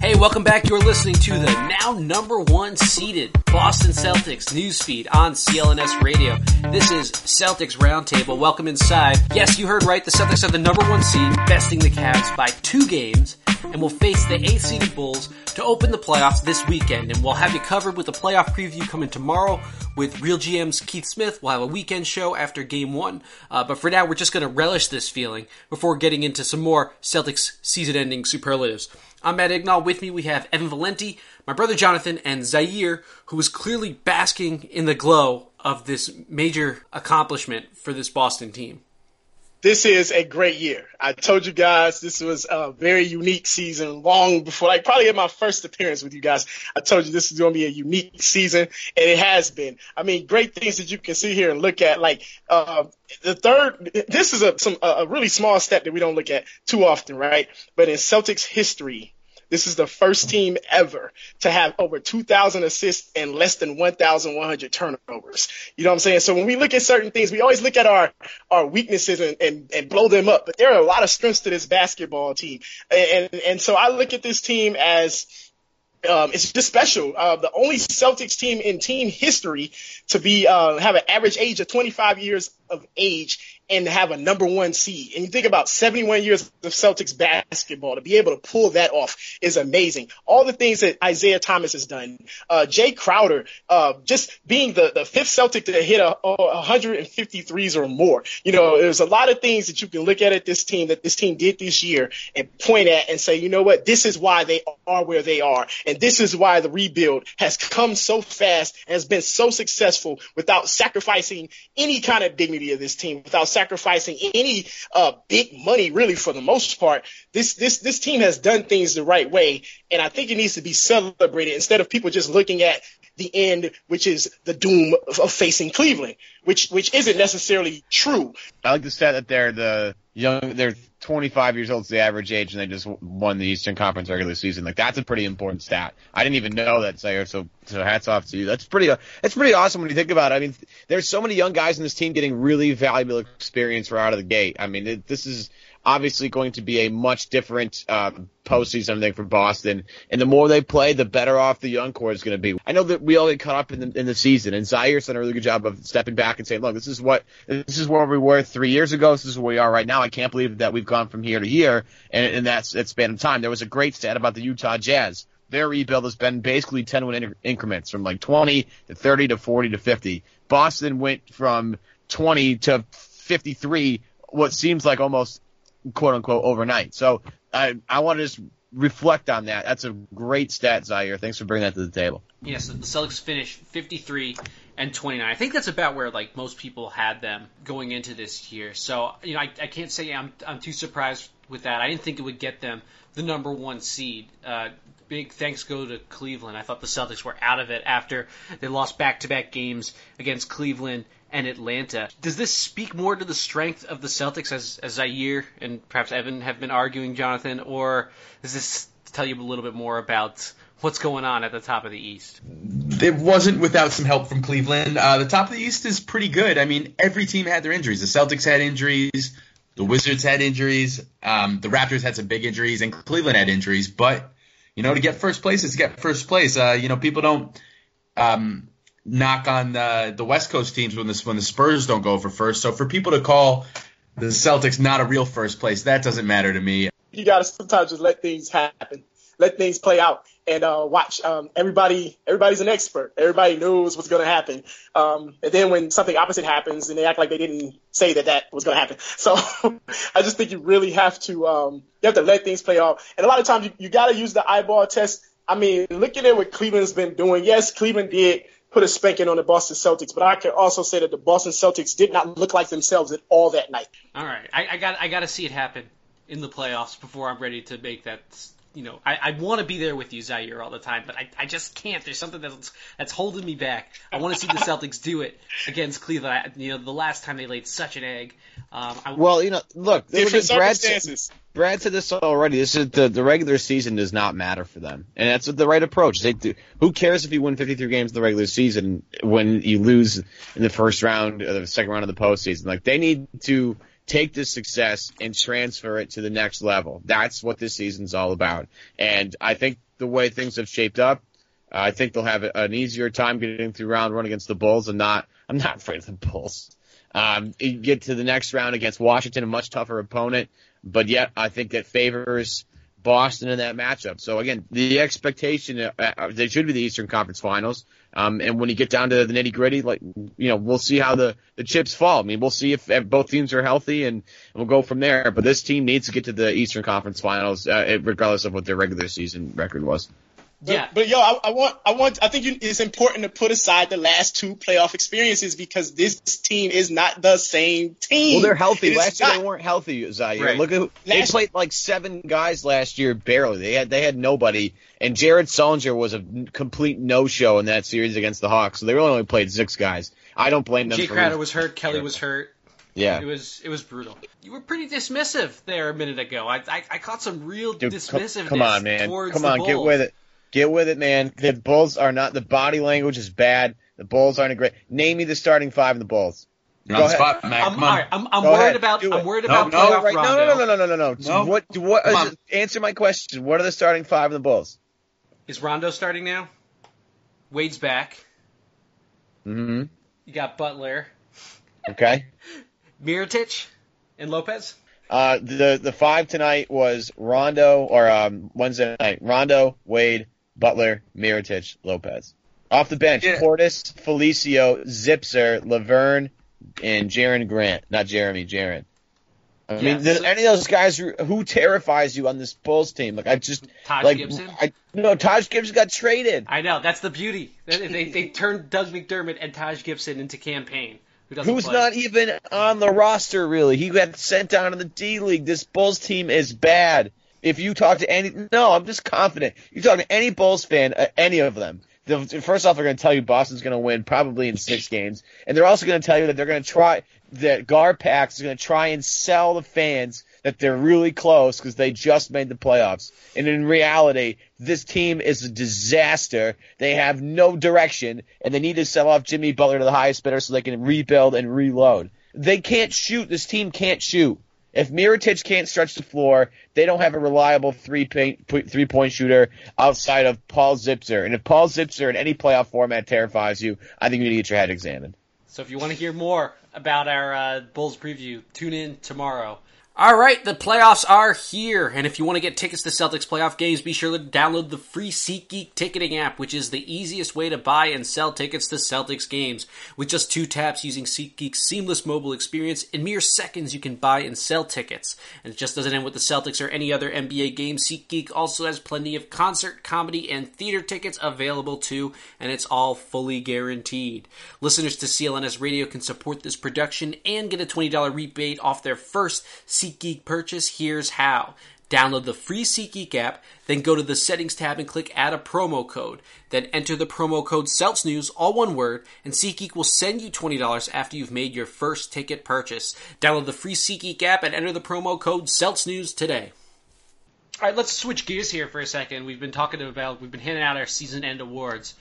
Hey, welcome back. You're listening to the now number one seeded Boston Celtics newsfeed on CLNS Radio. This is Celtics Roundtable. Welcome inside. Yes, you heard right. The Celtics are the number one seed, besting the Cavs by 2 games, and will face the 8th seeded Bulls to open the playoffs this weekend. And we'll have you covered with a playoff preview coming tomorrow with Real GM's Keith Smith. We'll have a weekend show after Game 1. But for now, we're just going to relish this feeling before getting into some more Celtics season-ending superlatives. I'm Matt Ignall. With me, we have Evan Valenti, my brother Jonathan, and Zaire, who is clearly basking in the glow of this major accomplishment for this Boston team. This is a great year. I told you guys this was a very unique season long before, probably in my first appearance with you guys. I told you this is going to be a unique season, and it has been. I mean, great things that you can see here and look at. This is a really small step that we don't look at too often, right? But in Celtics history, this is the first team ever to have over 2,000 assists and less than 1,100 turnovers. You know what I'm saying? So when we look at certain things, we always look at our weaknesses and blow them up. But there are a lot of strengths to this basketball team. And so I look at this team as it's just special. The only Celtics team in team history to have an average age of 25 years of age and have a number one seed. And you think about 71 years of Celtics basketball, to be able to pull that off is amazing. All the things that Isaiah Thomas has done, Jay Crowder, just being the fifth Celtic to hit 153s or more. You know, there's a lot of things that you can look at this team that this team did this year and point at and say, you know what, this is why they are where they are. And this is why the rebuild has come so fast and has been so successful without sacrificing any kind of dignity of this team, without sacrificing any big money, really, for the most part. This team has done things the right way, and I think it needs to be celebrated instead of people just looking at the end, which is the doom of facing Cleveland, which isn't necessarily true. I like the stat that they're 25 years old is the average age, and they just won the Eastern Conference regular season. That's a pretty important stat. I didn't even know that, Zaire, so hats off to you. That's pretty awesome when you think about it. I mean, there's so many young guys in this team getting really valuable experience right out of the gate. I mean, this is obviously going to be a much different postseason, I think, for Boston. And the more they play, the better off the young core is going to be. I know that we all get caught up in the season, and Zaire's done a really good job of stepping back and saying, look, this is where we were 3 years ago. This is where we are right now. I can't believe that we've gone from here to here, and that's span of time. There was a great stat about the Utah Jazz. Their rebuild has been basically 10-win increments from 20 to 30 to 40 to 50. Boston went from 20 to 53, what seems like almost quote-unquote overnight. So I want to just reflect on that. That's a great stat, Zaire. Thanks for bringing that to the table. Yes, the Celtics finished 53 and 29. I think that's about where most people had them going into this year. So I can't say I'm too surprised with that. I didn't think it would get them the number one seed. Big thanks go to Cleveland. I thought the Celtics were out of it after they lost back-to-back games against Cleveland and Atlanta. Does this speak more to the strength of the Celtics, as Zaire and perhaps Evan have been arguing, Jonathan, or does this tell you a little bit more about what's going on at the top of the East? It wasn't without some help from Cleveland. The top of the East is pretty good. I mean, every team had their injuries. The Celtics had injuries. The Wizards had injuries. The Raptors had some big injuries, and Cleveland had injuries. But, to get first place is to get first place. People don't knock on the West Coast teams when the Spurs don't go for first. So for people to call the Celtics not a real first place, that doesn't matter to me. You got to sometimes just let things happen. Let things play out and watch. Everybody's an expert. Everybody knows what's going to happen. And then when something opposite happens, and they act like they didn't say that was going to happen. So I just think you really have to let things play out. And a lot of times you got to use the eyeball test. I mean, looking at what Cleveland's been doing. Yes, Cleveland did put a spanking on the Boston Celtics, but I can also say that the Boston Celtics did not look like themselves at all that night. All right, I got to see it happen in the playoffs before I'm ready to make that. I want to be there with you, Zaire, all the time, but I just can't. There's something that's holding me back. I want to see the Celtics do it against Cleveland. The last time they laid such an egg. Look, different circumstances. Brad said this already. This is the regular season does not matter for them, and that's the right approach. Who cares if you win 53 games in the regular season when you lose in the first round or the second round of the postseason? They need to take this success and transfer it to the next level. That's what this season's all about. And I think the way things have shaped up, I think they'll have an easier time getting through round one against the Bulls. I'm not afraid of the Bulls. You get to the next round against Washington, a much tougher opponent, but yet I think that favors Boston in that matchup. So again, the expectation, they should be the Eastern Conference Finals. And when you get down to the nitty gritty, we'll see how the chips fall. I mean, we'll see if both teams are healthy and we'll go from there. But this team needs to get to the Eastern Conference Finals, regardless of what their regular season record was. Yeah, but I think it's important to put aside the last two playoff experiences because this team is not the same team. Well, they're healthy. Last year they weren't healthy, Zaire. Right. Look at they played like 7 guys last year, barely. They had nobody, and Jared Sullinger was a complete no-show in that series against the Hawks. So they really only played 6 guys. I don't blame them. Jay Crowder was hurt. Kelly was hurt. Yeah, it was brutal. You were pretty dismissive there a minute ago. I caught some real dismissiveness. Come on, man. Come on, get with it. Get with it, man. The Bulls are not – the body language is bad. The Bulls aren't a great – name me the starting 5 of the Bulls. You're on the spot, Mac. I'm worried about playoff Rondo. No. Answer my question. What are the starting 5 of the Bulls? Is Rondo starting now? Wade's back. Mm-hmm. You got Butler. Okay. Mirotic and Lopez? The 5 tonight was Rondo, or Wednesday night, Rondo, Wade, Butler, Mirotic, Lopez. Off the bench, Portis, Felicio, Zipser, Laverne, and Jaren Grant. Not Jeremy, Jaren. I mean, any of those guys who terrifies you on this Bulls team? Like, Taj Gibson? Taj Gibson got traded. I know, that's the beauty. They turned Doug McDermott and Taj Gibson into campaign. Who's not even on the roster, really. He got sent down to the D-League. This Bulls team is bad. If you talk to I'm just confident. You talk to any Bulls fan, any of them, first off, they're going to tell you Boston's going to win probably in 6 games. And they're also going to tell you that they're going to try, that Garpax is going to try and sell the fans that they're really close because they just made the playoffs. And in reality, this team is a disaster. They have no direction, and they need to sell off Jimmy Butler to the highest bidder so they can rebuild and reload. They can't shoot. This team can't shoot. If Mirotic can't stretch the floor, they don't have a reliable three-point shooter outside of Paul Zipser. And if Paul Zipser in any playoff format terrifies you, I think you need to get your head examined. So if you want to hear more about our Bulls preview, tune in tomorrow. All right, the playoffs are here, and if you want to get tickets to Celtics playoff games, be sure to download the free SeatGeek ticketing app, which is the easiest way to buy and sell tickets to Celtics games. With just 2 taps using SeatGeek's seamless mobile experience, in mere seconds you can buy and sell tickets. And it just doesn't end with the Celtics or any other NBA game. SeatGeek also has plenty of concert, comedy, and theater tickets available too, and it's all fully guaranteed. Listeners to CLNS Radio can support this production and get a $20 rebate off their first SeatGeek purchase. Here's how. Download the free SeatGeek app, then go to the settings tab and click add a promo code. Then enter the promo code CELTSNEWS, all one word, and SeatGeek will send you $20 after you've made your first ticket purchase. Download the free SeatGeek app and enter the promo code CELTSNEWS today. All right, let's switch gears here for a second. We've been handing out our season end awards.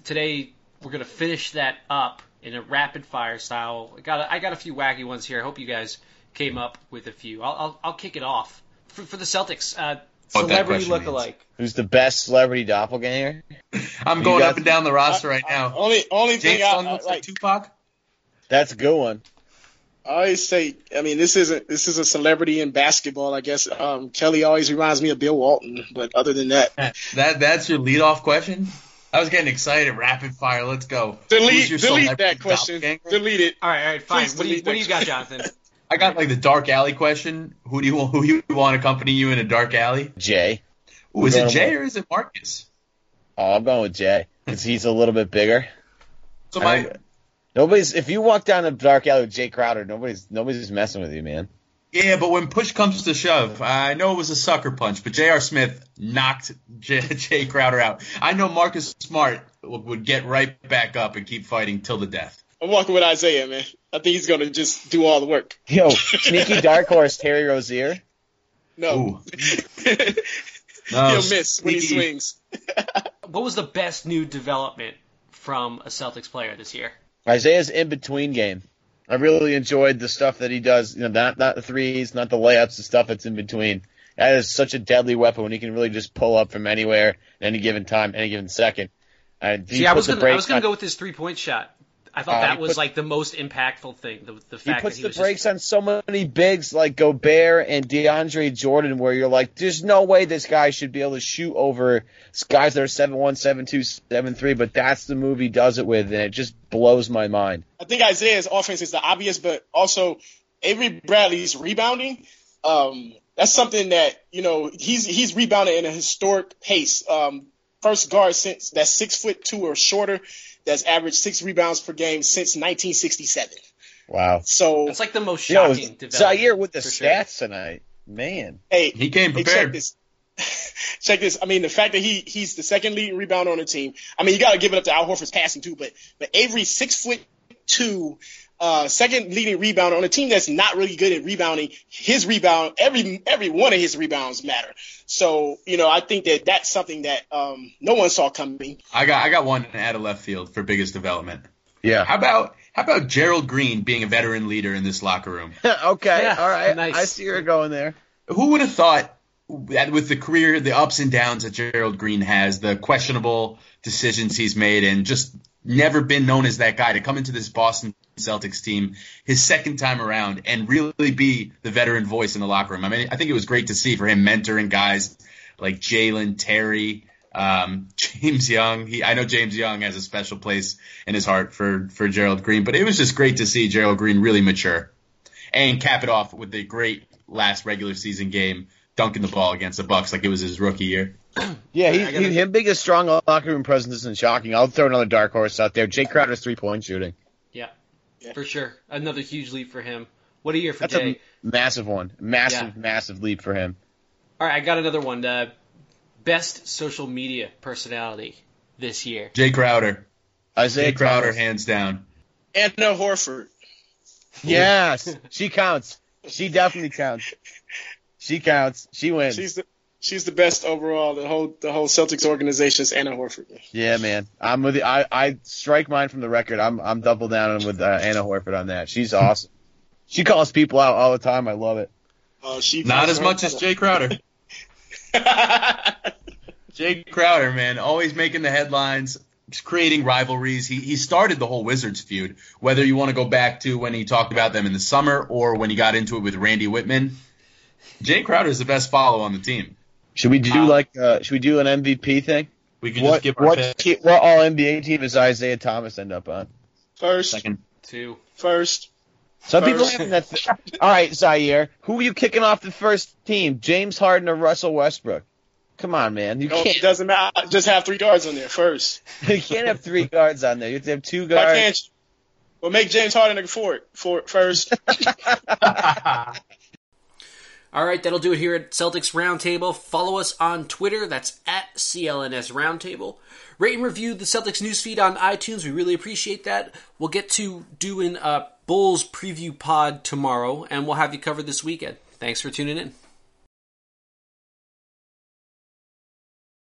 Today, we're going to finish that up in a rapid fire style. I got a few wacky ones here. I hope you guys came up with a few. I'll kick it off. For the Celtics, celebrity lookalike. Who's the best celebrity doppelganger? I'm going up and down the roster right now. Only thing James looks like Tupac. That's a good one. I always say, I mean, this is a celebrity in basketball, I guess. Kelly always reminds me of Bill Walton, but other than that, that's your leadoff question. I was getting excited. Rapid fire. Let's go. Delete that question. Delete it. All right, fine. What do you got, Jonathan? I got like the dark alley question. Who you want to accompany you in a dark alley? Jay. Ooh, is it Jay or is it Marcus? Oh, I'm going with Jay because he's a little bit bigger. So if you walk down a dark alley with Jay Crowder, nobody's messing with you, man. Yeah, but when push comes to shove, I know it was a sucker punch, but J.R. Smith knocked Jay Crowder out. I know Marcus Smart would get right back up and keep fighting till the death. I'm walking with Isaiah, man. I think he's going to just do all the work. Yo, sneaky dark horse Terry Rozier. No. No, he'll miss when he swings. What was the best new development from a Celtics player this year? Isaiah's in-between game. I really enjoyed the stuff that he does. Not the threes, not the layups, the stuff that's in between. That is such a deadly weapon when he can really just pull up from anywhere at any given time, any given second. See, I was gonna go with his 3-point shot. I thought that was like the most impactful thing. The fact he puts that he the brakes on so many bigs like Gobert and DeAndre Jordan, where you're like, there's no way this guy should be able to shoot over guys that are 7'1", 7'2", 7'3", but that's the move he does it with, and it just blows my mind. I think Isaiah's offense is the obvious, but also Avery Bradley's rebounding. That's something that, he's rebounded in a historic pace. First guard since that's 6'2" or shorter that's averaged 6 rebounds per game since 1967. Wow. So it's like the most shocking development. Zaire with the stats tonight. Man. Hey, he came prepared. Check this. I mean, the fact that he's the second leading rebounder on the team. I mean, you got to give it up to Al Horford's passing too, but Avery 6'2", second leading rebounder on a team that's not really good at rebounding. His rebound, every one of his rebounds matter. So, I think that's something that no one saw coming. I got one out of left field for biggest development. Yeah. How about Gerald Green being a veteran leader in this locker room? Okay. Yeah, all right. nice. I see you're going there. Who would have thought that with the career, the ups and downs that Gerald Green has, the questionable decisions he's made, and just never been known as that guy to come into this Boston Celtics team his second time around and really be the veteran voice in the locker room. I mean, I think it was great to see for him mentoring guys like Jalen, Terry, James Young. I know James Young has a special place in his heart for Gerald Green, but it was just great to see Gerald Green really mature and cap it off with the great last regular season game, dunking the ball against the Bucks like it was his rookie year. Yeah, him being a strong locker room presence isn't shocking. I'll throw another dark horse out there. Jay Crowder's 3-point shooting. Yeah, for sure. Another huge leap for him. What a year for That's Jay. A massive one. Massive leap for him. All right, I got another one. Best social media personality this year. Jay Crowder. Isaiah Crowder, hands down. Anna Horford. Yes, she counts. She definitely counts. She counts. She wins. She's the best overall. The whole Celtics organization is Anna Horford. Yeah, man. I'm with you. I strike mine from the record. I'm double down with Anna Horford on that. She's awesome. She calls people out all the time. I love it. Not as much as Jay Crowder. Jay Crowder, man, always making the headlines, creating rivalries. He started the whole Wizards feud, whether you want to go back to when he talked about them in the summer or when he got into it with Randy Whitman. Jay Crowder is the best follow on the team. Should we do should we do an MVP thing? We can just give our what all NBA team does Isaiah Thomas end up on? First. Second. 2. First. Some people having that. All right, Zaire. Who are you kicking off the first team? James Harden or Russell Westbrook? Come on, man. You can't. It doesn't matter. Just have 3 guards on there first. You can't have 3 guards on there. You have to have 2 guards. Why can't you? Well, make James Harden a forward first. All right, that'll do it here at Celtics Roundtable. Follow us on Twitter. That's at CLNS Roundtable. Rate and review the Celtics newsfeed on iTunes. We really appreciate that. We'll get to doing a Bulls preview pod tomorrow, and we'll have you covered this weekend. Thanks for tuning in.